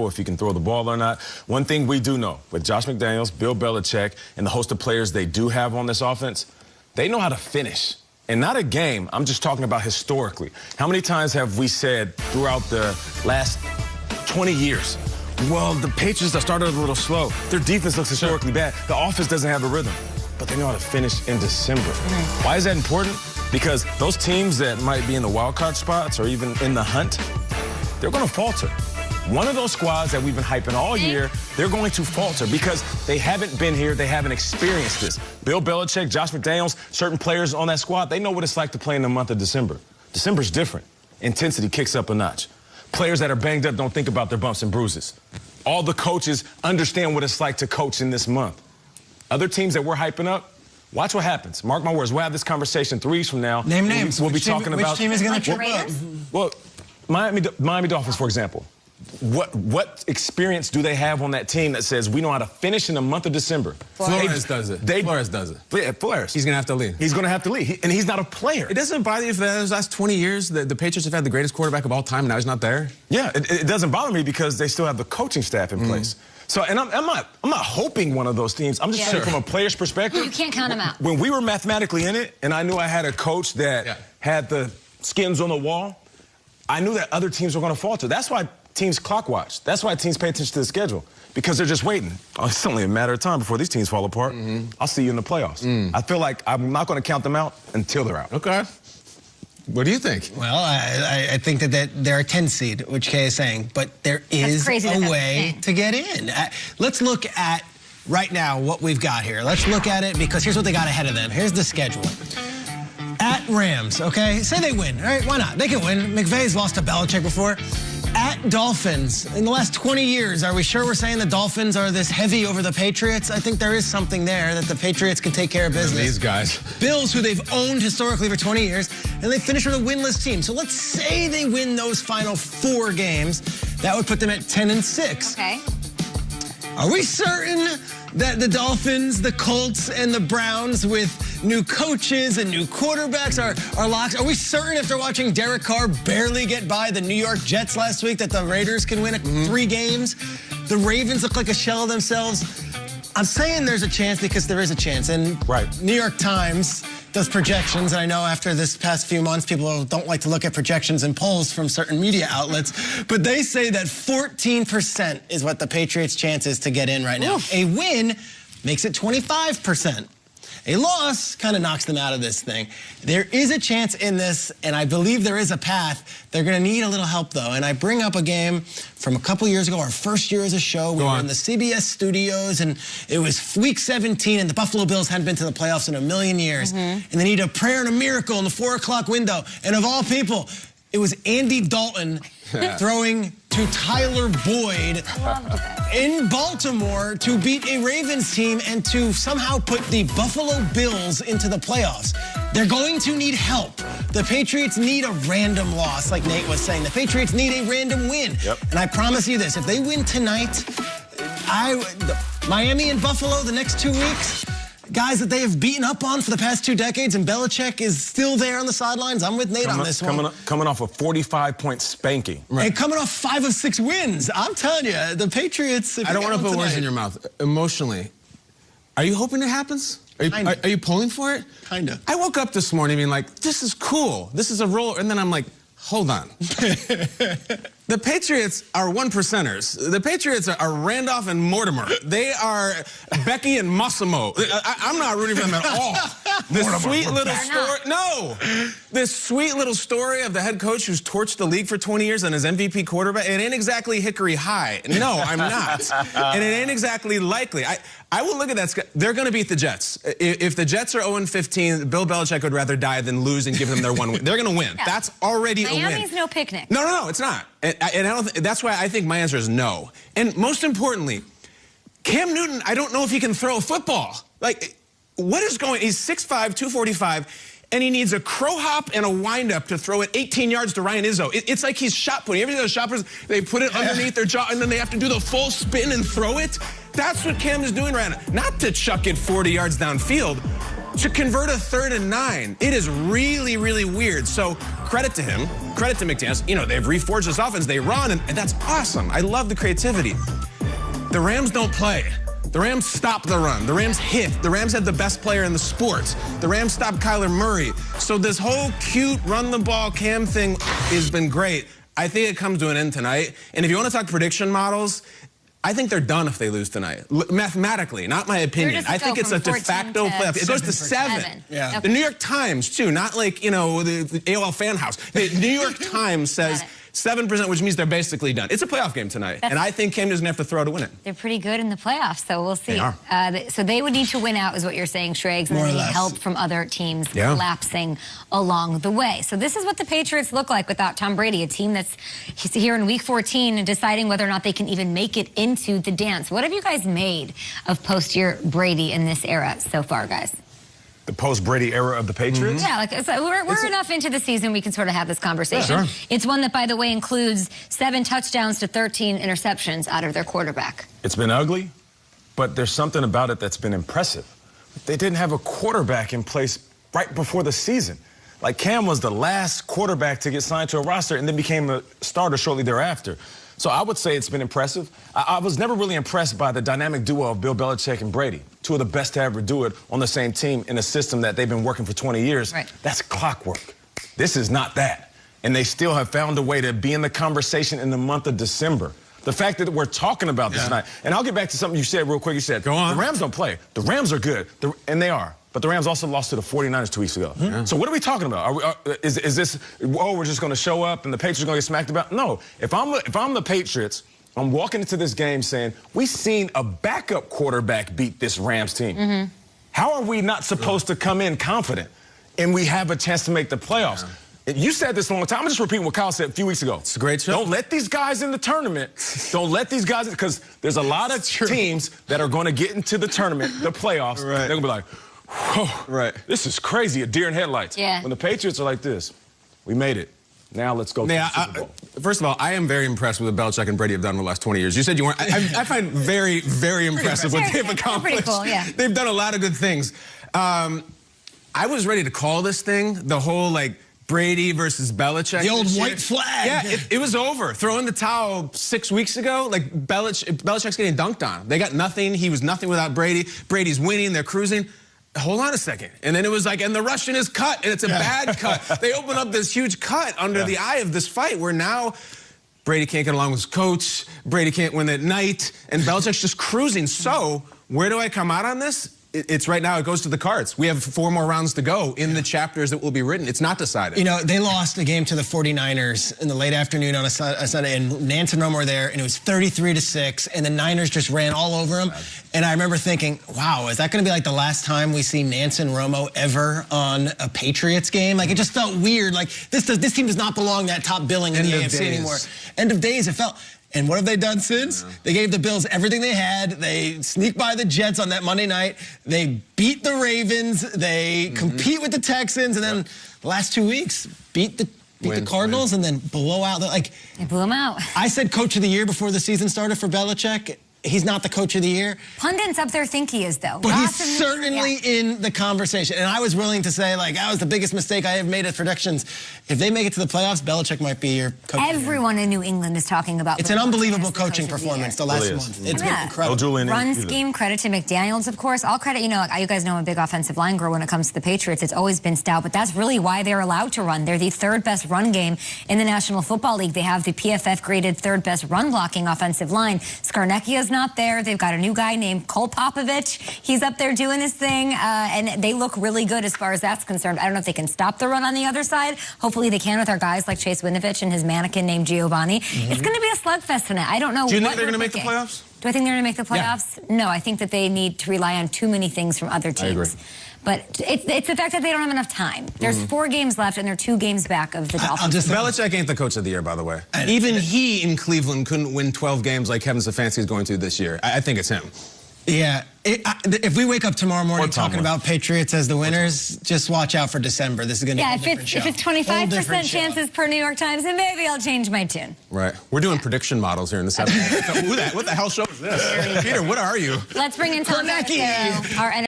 if he can throw the ball or not. One thing we do know with Josh McDaniels, Bill Belichick, and the host of players they do have on this offense, they know how to finish. And not a game, I'm just talking about historically. How many times have we said throughout the last 20 years, well, the Patriots that started a little slow. Their defense looks historically bad. The offense doesn't have a rhythm, but they know how to finish in December. Why is that important? Because those teams that might be in the wild card spots or even in the hunt, they're going to falter. One of those squads that we've been hyping all year, they're going to falter because they haven't been here. They haven't experienced this. Bill Belichick, Josh McDaniels, certain players on that squad, they know what it's like to play in the month of December. December's different. Intensity kicks up a notch. Players that are banged up don't think about their bumps and bruises. All the coaches understand what it's like to coach in this month. Other teams that we're hyping up, watch what happens. Mark my words. We'll have this conversation 3 weeks from now. Name names. We'll be talking about. Which team is going to trip up? Well, Miami Dolphins, for example. What experience do they have on that team that says we know how to finish in the month of December? Flores does it. Flores does it. Yeah, Flores. He's going to have to lead. He's going to have to lead. And he's not a player. It doesn't bother you if those last 20 years the Patriots have had the greatest quarterback of all time and now he's not there? Yeah, it doesn't bother me because they still have the coaching staff in place. So, and I'm not hoping one of those teams. I'm just saying from a player's perspective. You can't count them out. When we were mathematically in it and I knew I had a coach that had the skins on the wall, I knew that other teams were going to falter. That's why teams clock watch. That's why teams pay attention to the schedule, because they're just waiting. Oh, it's only a matter of time before these teams fall apart. I'll see you in the playoffs. I feel like I'm not going to count them out until they're out. Okay. What do you think? Well, I think that they're a 10 seed, which Kay is saying, but there is a way to get in. Let's look at right now what we've got here. Let's look at it because here's what they got ahead of them. Here's the schedule. At Rams, okay? Say they win, all right? Why not? They can win. McVay's lost to Belichick before. At Dolphins, in the last 20 years, are we sure we're saying the Dolphins are this heavy over the Patriots? I think there is something there that the Patriots can take care of business. These guys. Bills, who they've owned historically for 20 years, and they finish with a winless team. So let's say they win those final 4 games. That would put them at 10-6. Okay. Are we certain that the Dolphins, the Colts, and the Browns with new coaches and new quarterbacks are locks? Are we certain after watching Derek Carr barely get by the New York Jets last week that the Raiders can win 3 games? The Ravens look like a shell of themselves. I'm saying there's a chance because there is a chance. And New York Times does projections. And I know after this past few months, people don't like to look at projections and polls from certain media outlets. But they say that 14% is what the Patriots' chance is to get in right now. A win makes it 25%. A loss kind of knocks them out of this thing. There is a chance in this, and I believe there is a path. They're going to need a little help, though. And I bring up a game from a couple years ago, our first year as a show. We were in the CBS studios, and it was week 17, and the Buffalo Bills hadn't been to the playoffs in a million years. And they need a prayer and a miracle in the 4 o'clock window. And of all people, it was Andy Dalton throwing to Tyler Boyd in Baltimore to beat a Ravens team and to somehow put the Buffalo Bills into the playoffs. They're going to need help. The Patriots need a random loss, like Nate was saying. The Patriots need a random win. And I promise you this, if they win tonight, Miami and Buffalo the next 2 weeks, guys that they have beaten up on for the past 2 decades, and Belichick is still there on the sidelines. I'm with Nate on this one. Coming off a 45-point spanking. And coming off 5 of 6 wins. I'm telling you, the Patriots... I don't want to put words in your mouth. Emotionally, are you hoping it happens? Are you pulling for it? Kind of. I woke up this morning being like, this is cool. This is a roll. And then I'm like, hold on. The Patriots are 1%ers. The Patriots are Randolph and Mortimer. They are Becky and Massimo. I'm not rooting for them at all. This sweet little story. No. This sweet little story of the head coach who's torched the league for 20 years and his MVP quarterback. It ain't exactly Hickory High. No, I'm not. And it ain't exactly likely. I will look at that. They're going to beat the Jets. If the Jets are 0-15, Bill Belichick would rather die than lose and give them their 1 win. They're going to win. That's already a win. Miami's no picnic. No, it's not. And I don't. That's why I think my answer is no. And most importantly, Cam Newton, I don't know if he can throw a football. Like, what is going? He's 6'5", 245, and he needs a crow hop and a windup to throw it 18 yards to Ryan Izzo. It's like he's shot putting. Every those shoppers, they put it underneath their jaw, and then they have to do the full spin and throw it. That's what Cam is doing right now. Not to chuck it 40 yards downfield. to convert a 3rd and 9. It is really, really weird. So credit to him, credit to McDaniels. You know, they've reforged this offense, they run, and that's awesome. I love the creativity. The Rams don't play. The Rams stopped the run. The Rams hit. The Rams had the best player in the sport. The Rams stopped Kyler Murray. So this whole cute run-the-ball Cam thing has been great. I think it comes to an end tonight. And if you want to talk prediction models, I think they're done if they lose tonight. Mathematically, not my opinion. I think it's a de facto playoff. It goes to 7. Yeah. The New York Times, too, not like, you know, the AOL fan house. The New York Times says 7%, which means they're basically done. It's a playoff game tonight, and I think Cam doesn't have to throw to win it. They're pretty good in the playoffs, so we'll see. They are. So they would need to win out, is what you're saying, Shregs, and they need help from other teams collapsing along the way. So this is what the Patriots look like without Tom Brady, a team that's here in Week 14 and deciding whether or not they can even make it into the dance. What have you guys made of post-year Brady in this era so far, guys? The post-Brady era of the Patriots? Yeah, like, so we're enough into the season we can sort of have this conversation. Yeah, sure. It's one that, by the way, includes 7 touchdowns to 13 interceptions out of their quarterback. It's been ugly, but there's something about it that's been impressive. They didn't have a quarterback in place right before the season. Like, Cam was the last quarterback to get signed to a roster and then became a starter shortly thereafter. So I would say it's been impressive. I was never really impressed by the dynamic duo of Bill Belichick and Brady, 2 of the best to ever do it on the same team in a system that they've been working for 20 years. Right. That's clockwork. This is not that. And they still have found a way to be in the conversation in the month of December. The fact that we're talking about this tonight, and I'll get back to something you said real quick. You said, go on. The Rams don't play. The Rams are good, and they are. But the Rams also lost to the 49ers 2 weeks ago. So what are we talking about? Is this, oh, we're just going to show up and the Patriots are going to get smacked about? No. If I'm the Patriots, I'm walking into this game saying, we've seen a backup quarterback beat this Rams team. How are we not supposed to come in confident and we have a chance to make the playoffs? You said this a long time. I'm just repeating what Kyle said a few weeks ago. It's a great show. Don't let these guys in the tournament. Don't let these guys, because there's a lot of teams that are going to get into the tournament, the playoffs. They're going to be like, whoa, this is crazy, a deer in headlights. Yeah. When the Patriots are like this, we made it. Now let's go to the Super Bowl. First of all, I am very impressed with what Belichick and Brady have done in the last 20 years. You said you weren't. I find very, very impressive what they've accomplished. Pretty cool, yeah. They've done a lot of good things. I was ready to call this thing, the whole, like, Brady versus Belichick. The old white flag. Yeah, it was over. Throw in the towel 6 weeks ago. Like, Belichick's getting dunked on. They got nothing. He was nothing without Brady. Brady's winning. They're cruising. Hold on a second. And then it was like, and the Russian is cut, and it's a bad cut. They open up this huge cut under the eye of this fight where now Brady can't get along with his coach, Brady can't win at night, and Belichick's just cruising. So where do I come out on this? It's right now, it goes to the cards. We have 4 more rounds to go in the chapters that will be written. It's not decided. You know, they lost a game to the 49ers in the late afternoon on a Sunday, and Nance and Romo were there, and it was 33-6, and the Niners just ran all over them. And I remember thinking, wow, is that going to be like the last time we see Nance and Romo ever on a Patriots game? Like, it just felt weird. Like, this team does not belong that top billing in the AFC anymore. End of days, it felt. And what have they done since? They gave the Bills everything they had. They sneaked by the Jets on that Monday night. They beat the Ravens. They compete with the Texans. And then the last 2 weeks, beat the Cardinals and then blow out. Like, They blew them out. I said coach of the year before the season started for Belichick. He's not the coach of the year. Pundits up there think he is, though. But he's certainly in the conversation. And I was willing to say, like, that was the biggest mistake I have made at predictions. If they make it to the playoffs, Belichick might be your coach. Everyone in New England is talking about. It's an unbelievable coaching performance the last month. It's been incredible. No Julian Run scheme, credit to McDaniels, of course. All credit, you know, you guys know I'm a big offensive line girl when it comes to the Patriots. It's always been stout, but that's really why they're allowed to run. They're the 3rd best run game in the National Football League. They have the PFF graded 3rd best run blocking offensive line. Scarnecchia's not there. They've got a new guy named Cole Popovich. He's up there doing his thing, and they look really good as far as that's concerned. I don't know if they can stop the run on the other side. Hopefully they can with our guys like Chase Winovich and his mannequin named Giovanni. It's going to be a slugfest tonight. I don't know. Do you think they're going to make the playoffs? Do I think they're going to make the playoffs? Yeah. No, I think that they need to rely on too many things from other teams. I agree. But it's the fact that they don't have enough time. There's 4 games left, and they're 2 games back of the Dolphins. Belichick ain't the coach of the year, by the way. Even he in Cleveland couldn't win 12 games like Kevin Stefanski is going to this year. I think it's him. Yeah. If we wake up tomorrow morning talking about Patriots as the winners, just watch out for December. This is going to be a different show. If it's 25% chances per New York Times, then maybe I'll change my tune. Right. We're doing prediction models here in the 7th. What the hell show is this? Peter, what are you? Let's bring in Tom Brady, our